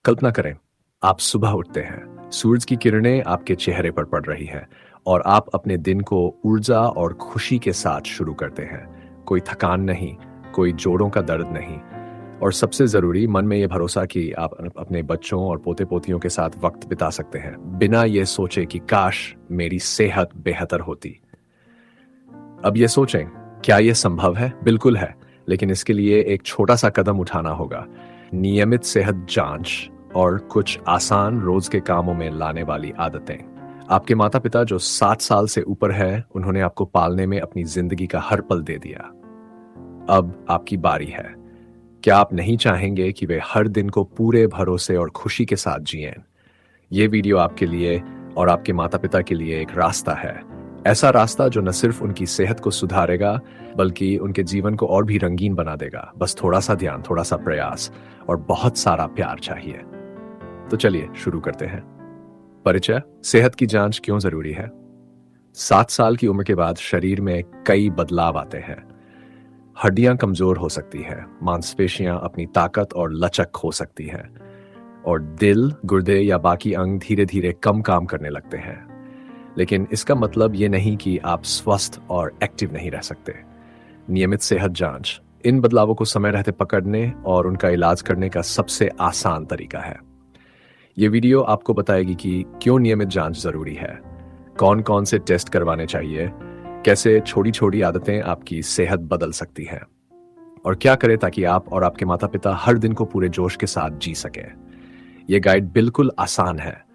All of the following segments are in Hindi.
कल्पना करें, आप सुबह उठते हैं, सूरज की किरणें आपके चेहरे पर पड़ रही हैं और आप अपने दिन को ऊर्जा और खुशी के साथ शुरू करते हैं। कोई थकान नहीं, कोई जोड़ों का दर्द नहीं और सबसे ज़रूरी मन में ये भरोसा कि आप अपने बच्चों और पोते-पोतियों के साथ वक्त बिता सकते हैं, बिना ये सोचे कि काश मेरी सेहत बेहतर होती। अब ये सोचें, क्या ये संभव है? बिल्कुल है, लेकिन इसके लिए एक छोटा-सा कदम उठाना होगा। नियमित सेहत जांच और कुछ आसान रोज के कामों में लाने वाली आदतें। आपके माता-पिता जो 7 साल से ऊपर है, उन्होंने आपको पालने में अपनी जिंदगी का हर पल दे दिया। अब आपकी बारी है। क्या आप नहीं चाहेंगे कि वे हर दिन को पूरे भरोसे और खुशी के साथ जिएं? ये वीडियो आपके लिए और आपके माता-पिता के लिए एक रास्ता है। ऐसा रास्ता जो न सिर्फ उनकी सेहत को सुधारेगा, बल्कि उनके जीवन को और भी रंगीन बना देगा। बस थोड़ा सा ध्यान, थोड़ा सा प्रयास और बहुत सारा प्यार चाहिए। तो चलिए शुरू करते हैं। परिचय। सेहत की जांच क्यों जरूरी है? 7 साल की उम्र के बाद शरीर में कई बदलाव आते हैं। हड्डियां कमजोर हो सकती हैं, मांसपेशियां अपनी ताकत और लचक खो सकती हैं और दिल, गुर्दे या बाकी अंग धीरे धीरे कम काम करने लगते हैं। लेकिन इसका मतलब ये नहीं कि आप स्वस्थ और एक्टिव नहीं रह सकते। नियमित सेहत जांच इन बदलावों को समय रहते पकड़ने और उनका इलाज करने का सबसे आसान तरीका है। ये वीडियो आपको बताएगी कि क्यों नियमित जांच जरूरी है, कौन कौन से टेस्ट करवाने चाहिए, कैसे छोटी छोटी आदतें आपकी सेहत बदल सकती हैं और क्या करें ताकि आप और आपके माता पिता हर दिन को पूरे जोश के साथ जी सकें। यह गाइड बिल्कुल आसान है,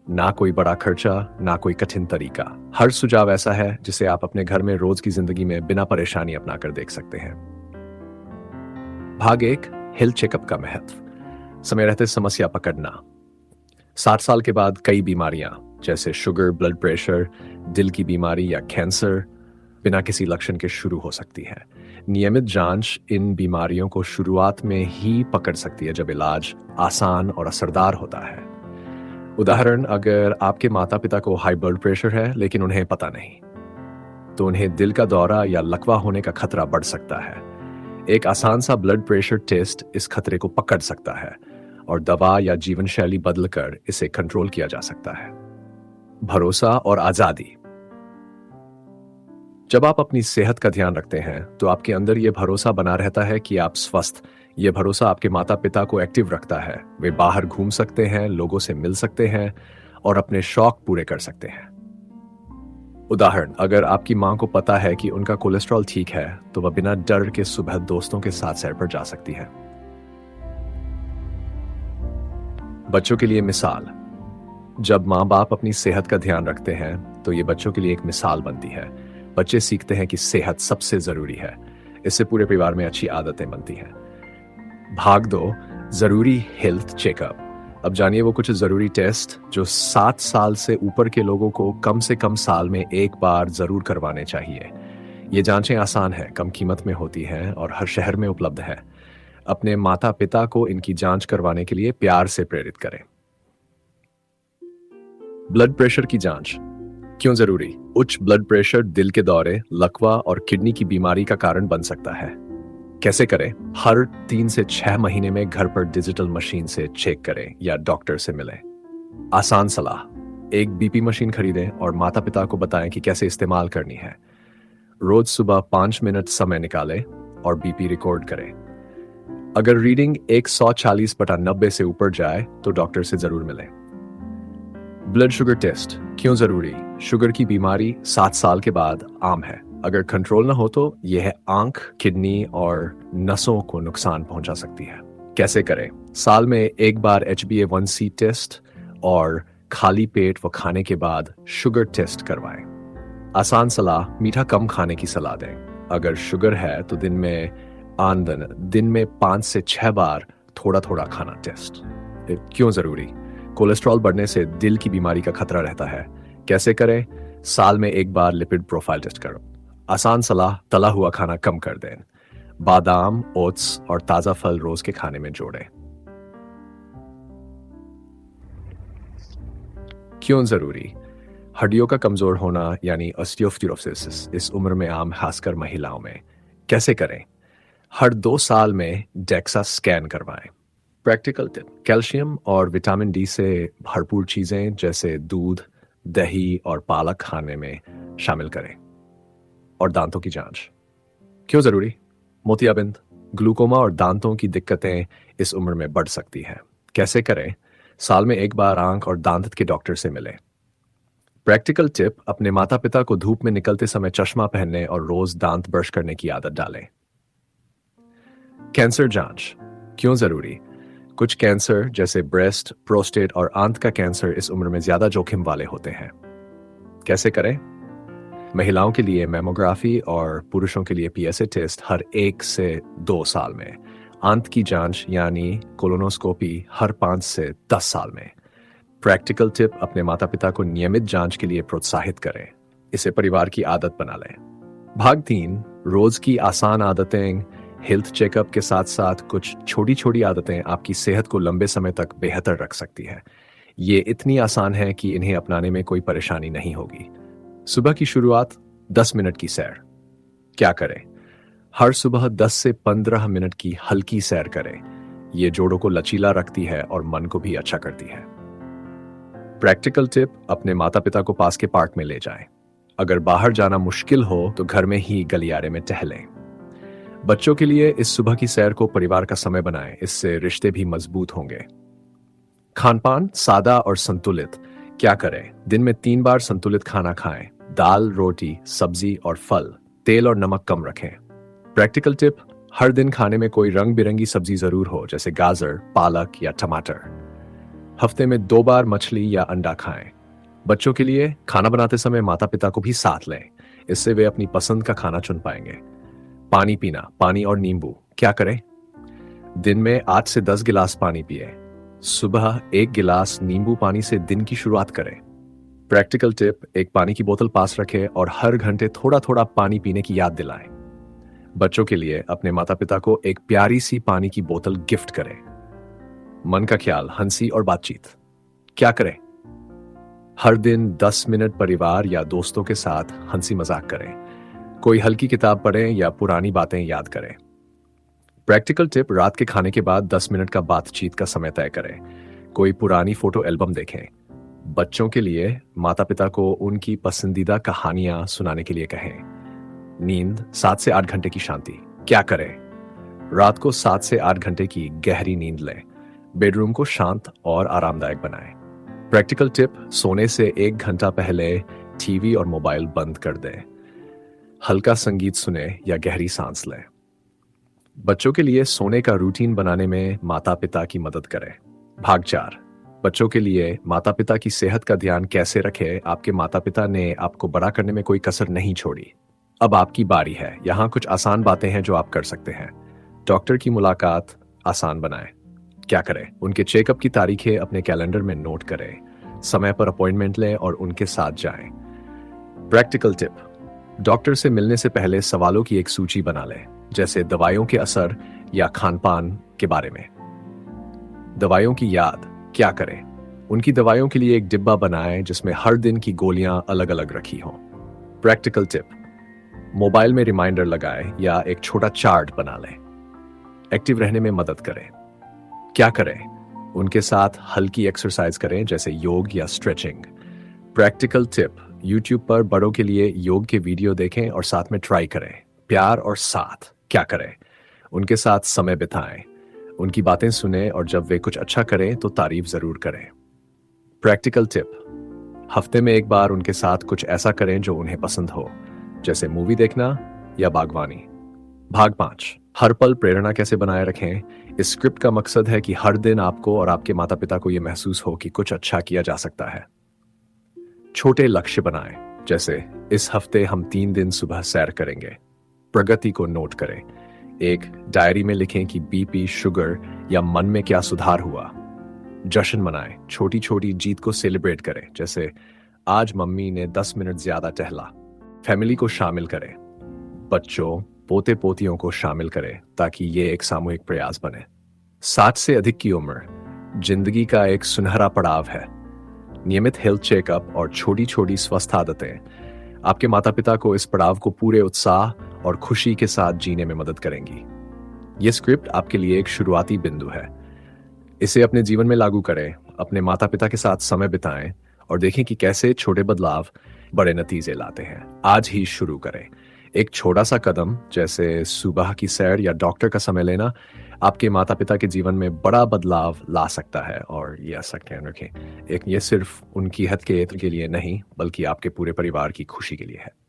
ना कोई बड़ा खर्चा, ना कोई कठिन तरीका। हर सुझाव ऐसा है जिसे आप अपने घर में रोज की जिंदगी में बिना परेशानी अपनाकर देख सकते हैं। भाग 1, हेल्थ चेकअप का महत्व। समय रहते समस्या पकड़ना। 60 साल के बाद कई बीमारियां जैसे शुगर, ब्लड प्रेशर, दिल की बीमारी या कैंसर बिना किसी लक्षण के शुरू हो सकती है। नियमित जांच इन बीमारियों को शुरुआत में ही पकड़ सकती है जब इलाज आसान और असरदार होता है। उदाहरण, अगर आपके माता पिता को हाई ब्लड प्रेशर है लेकिन उन्हें पता नहीं, तो उन्हें दिल का दौरा या लकवा होने का खतरा बढ़ सकता है। एक आसान सा ब्लड प्रेशर टेस्ट इस खतरे को पकड़ सकता है और दवा या जीवन शैली बदलकर इसे कंट्रोल किया जा सकता है। भरोसा और आजादी। जब आप अपनी सेहत का ध्यान रखते हैं तो आपके अंदर यह भरोसा बना रहता है कि आप स्वस्थ। यह भरोसा आपके माता पिता को एक्टिव रखता है। वे बाहर घूम सकते हैं, लोगों से मिल सकते हैं और अपने शौक पूरे कर सकते हैं। उदाहरण, अगर आपकी मां को पता है कि उनका कोलेस्ट्रॉल ठीक है तो वह बिना डर के सुबह दोस्तों के साथ सैर पर जा सकती है। बच्चों के लिए मिसाल। जब माँ बाप अपनी सेहत का ध्यान रखते हैं तो ये बच्चों के लिए एक मिसाल बनती है। बच्चे सीखते हैं कि सेहत सबसे जरूरी है। इससे पूरे परिवार में अच्छी आदतें बनती हैं। भाग 2, जरूरी हेल्थ चेकअप। अब जानिए वो कुछ जरूरी टेस्ट जो 7 साल से ऊपर के लोगों को कम से कम साल में एक बार जरूर करवाने चाहिए। ये जांचें आसान है, कम कीमत में होती हैं और हर शहर में उपलब्ध है। अपने माता पिता को इनकी जांच करवाने के लिए प्यार से प्रेरित करें। ब्लड प्रेशर की जांच क्यों जरूरी? उच्च ब्लड प्रेशर दिल के दौरे, लकवा और किडनी की बीमारी का कारण बन सकता है। कैसे करें? हर 3 से 6 महीने में घर पर डिजिटल मशीन से चेक करें या डॉक्टर से मिलें। आसान सलाह, एक बीपी मशीन खरीदें और माता पिता को बताएं कि कैसे इस्तेमाल करनी है। रोज सुबह 5 मिनट समय निकालें और बीपी रिकॉर्ड करें। अगर रीडिंग 140/90 से ऊपर जाए तो डॉक्टर से जरूर मिलें। ब्लड शुगर टेस्ट क्यों जरूरी? शुगर की बीमारी 7 साल के बाद आम है। अगर कंट्रोल ना हो तो यह आंख, किडनी और नसों को नुकसान पहुंचा सकती है। कैसे करें? साल में एक बार HbA1c टेस्ट और खाली पेट व खाने के बाद शुगर टेस्ट करवाएं। आसान सलाह, मीठा कम खाने की सलाह दें। अगर शुगर है तो दिन में 5 से 6 बार थोड़ा थोड़ा खाना टेस्ट। क्यों जरूरी? कोलेस्ट्रॉल बढ़ने से दिल की बीमारी का खतरा रहता है। कैसे करें? साल में एक बार लिपिड प्रोफाइल टेस्ट करो। आसान सलाह, तला हुआ खाना कम कर दें। बादाम, ओट्स और ताजा फल रोज के खाने में जोड़ें। क्यों जरूरी? हड्डियों का कमजोर होना यानी ऑस्टियोआर्थराइटिस इस उम्र में आम, खासकर महिलाओं में। कैसे करें? हर 2 साल में डेक्सा स्कैन करवाएं। प्रैक्टिकल टिप, कैल्शियम और विटामिन डी से भरपूर चीजें जैसे दूध, दही और पालक खाने में शामिल करें। और दांतों की जांच क्यों जरूरी? मोतियाबिंद, ग्लूकोमा और दांतों की दिक्कतें इस उम्र में बढ़ सकती हैं। कैसे करें? साल में एक बार आंख और दांत के डॉक्टर से मिलें। प्रैक्टिकल टिप, अपने माता पिता को धूप में निकलते समय चश्मा पहनने और रोज दांत ब्रश करने की आदत डालें। कैंसर जांच क्यों जरूरी? कुछ कैंसर जैसे ब्रेस्ट, प्रोस्टेट और आंत का कैंसर इस उम्र में ज्यादा जोखिम वाले होते हैं। कैसे करें? महिलाओं के लिए मैमोग्राफी और पुरुषों के लिए पीएसए टेस्ट हर 1 से 2 साल में। आंत की जांच यानी कोलोनोस्कोपी हर 5 से 10 साल में। प्रैक्टिकल टिप, अपने माता पिता को नियमित जांच के लिए प्रोत्साहित करें। इसे परिवार की आदत बना लें। भाग 3, रोज की आसान आदतें। हेल्थ चेकअप के साथ साथ कुछ छोटी छोटी आदतें आपकी सेहत को लंबे समय तक बेहतर रख सकती है। ये इतनी आसान है कि इन्हें अपनाने में कोई परेशानी नहीं होगी। सुबह की शुरुआत 10 मिनट की सैर। क्या करें? हर सुबह 10 से 15 मिनट की हल्की सैर करें। ये जोड़ों को लचीला रखती है और मन को भी अच्छा करती है। प्रैक्टिकल टिप, अपने माता पिता को पास के पार्क में ले जाएं। अगर बाहर जाना मुश्किल हो तो घर में ही गलियारे में टहलें। बच्चों के लिए इस सुबह की सैर को परिवार का समय बनाएं, इससे रिश्ते भी मजबूत होंगे। खानपान सादा और संतुलित। क्या करें? दिन में 3 बार संतुलित खाना खाएं। दाल, रोटी, सब्जी और फल। तेल और नमक कम रखें। प्रैक्टिकल टिप, हर दिन खाने में कोई रंग बिरंगी सब्जी जरूर हो, जैसे गाजर, पालक या टमाटर। हफ्ते में 2 बार मछली या अंडा खाएं। बच्चों के लिए खाना बनाते समय माता पिता को भी साथ लें, इससे वे अपनी पसंद का खाना चुन पाएंगे। पानी पीना, पानी और नींबू। क्या करें? दिन में 8 से 10 गिलास पानी पिए। सुबह 1 गिलास नींबू पानी से दिन की शुरुआत करें। प्रैक्टिकल टिप, एक पानी की बोतल पास रखें और हर घंटे थोड़ा थोड़ा पानी पीने की याद दिलाएं। बच्चों के लिए अपने माता पिता को एक प्यारी सी पानी की बोतल गिफ्ट करें। मन का ख्याल, हंसी और बातचीत। क्या करें? हर दिन 10 मिनट परिवार या दोस्तों के साथ हंसी मजाक करें। कोई हल्की किताब पढ़ें या पुरानी बातें याद करें। प्रैक्टिकल टिप, रात के खाने के बाद 10 मिनट का बातचीत का समय तय करें। कोई पुरानी फोटो एल्बम देखें। बच्चों के लिए माता पिता को उनकी पसंदीदा कहानियां सुनाने के लिए कहें। नींद 7 से 8 घंटे की शांति। क्या करें? रात को 7 से 8 घंटे की गहरी नींद लें। बेडरूम को शांत और आरामदायक बनाएं। प्रैक्टिकल टिप, सोने से 1 घंटा पहले टीवी और मोबाइल बंद कर दें। हल्का संगीत सुने या गहरी सांस लें। बच्चों के लिए सोने का रूटीन बनाने में माता पिता की मदद करें। भाग 4, बच्चों के लिए माता पिता की सेहत का ध्यान कैसे रखें। आपके माता पिता ने आपको बड़ा करने में कोई कसर नहीं छोड़ी। अब आपकी बारी है। यहाँ कुछ आसान बातें हैं जो आप कर सकते हैं। डॉक्टर की मुलाकात आसान बनाएं। क्या करें? उनके चेकअप की तारीखें अपने कैलेंडर में नोट करें। समय पर अपॉइंटमेंट लें और उनके साथ जाएं। प्रैक्टिकल टिप, डॉक्टर से मिलने से पहले सवालों की एक सूची बना लें, जैसे दवाइयों के असर या खानपान के बारे में। दवाइयों की याद। क्या करें? उनकी दवाइयों के लिए एक डिब्बा बनाएं जिसमें हर दिन की गोलियां अलग अलग रखी हों। प्रैक्टिकल टिप, मोबाइल में रिमाइंडर लगाएं या एक छोटा चार्ट बना लें। एक्टिव रहने में मदद करें। क्या करें? उनके साथ हल्की एक्सरसाइज करें, जैसे योग या स्ट्रेचिंग। प्रैक्टिकल टिप, यूट्यूब पर बड़ों के लिए योग के वीडियो देखें और साथ में ट्राई करें। प्यार और साथ। क्या करें? उनके साथ समय बिताएं, उनकी बातें सुने और जब वे कुछ अच्छा करें तो तारीफ जरूर करें। प्रैक्टिकल टिप, हफ्ते में 1 बार उनके साथ कुछ ऐसा करें जो उन्हें पसंद हो, जैसे मूवी देखना या बागवानी। भाग 5, हर पल प्रेरणा कैसे बनाए रखें। इस स्क्रिप्ट का मकसद है कि हर दिन आपको और आपके माता पिता को यह महसूस हो कि कुछ अच्छा किया जा सकता है। छोटे लक्ष्य बनाएं, जैसे इस हफ्ते हम 3 दिन सुबह सैर करेंगे। प्रगति को नोट करें। एक डायरी में लिखें कि बीपी, शुगर या मन में क्या सुधार हुआ। जश्न मनाएं, छोटी छोटी जीत को सेलिब्रेट करें, जैसे आज मम्मी ने 10 मिनट ज्यादा टहला। फैमिली को शामिल करें। बच्चों, पोते पोतियों को शामिल करें ताकि ये एक सामूहिक प्रयास बने। 60 से अधिक की उम्र जिंदगी का एक सुनहरा पड़ाव है। नियमित हेल्थ चेकअप और छोटी छोटी स्वस्थ आदतें आपके माता पिता को इस पड़ाव को पूरे उत्साह और खुशी के साथ जीने में मदद करेंगी। यह स्क्रिप्ट आपके लिए एक शुरुआती बिंदु है। इसे अपने जीवन में लागू करें, अपने माता-पिता के साथ समय बिताएँ और देखें कि कैसे छोटे बदलाव बड़े नतीजे लाते हैं। आज ही शुरू करें। एक छोटा-सा कदम जैसे सुबह की सैर या डॉक्टर का समय लेना आपके माता-पिता के जीवन में बड़ा बदलाव ला सकता है और ये ऐसा ध्यान रखें। एक ये सिर्फ़ उनकी हित के लिए नहीं, बल्कि आपके पूरे परिवार की खुशी के लिए है।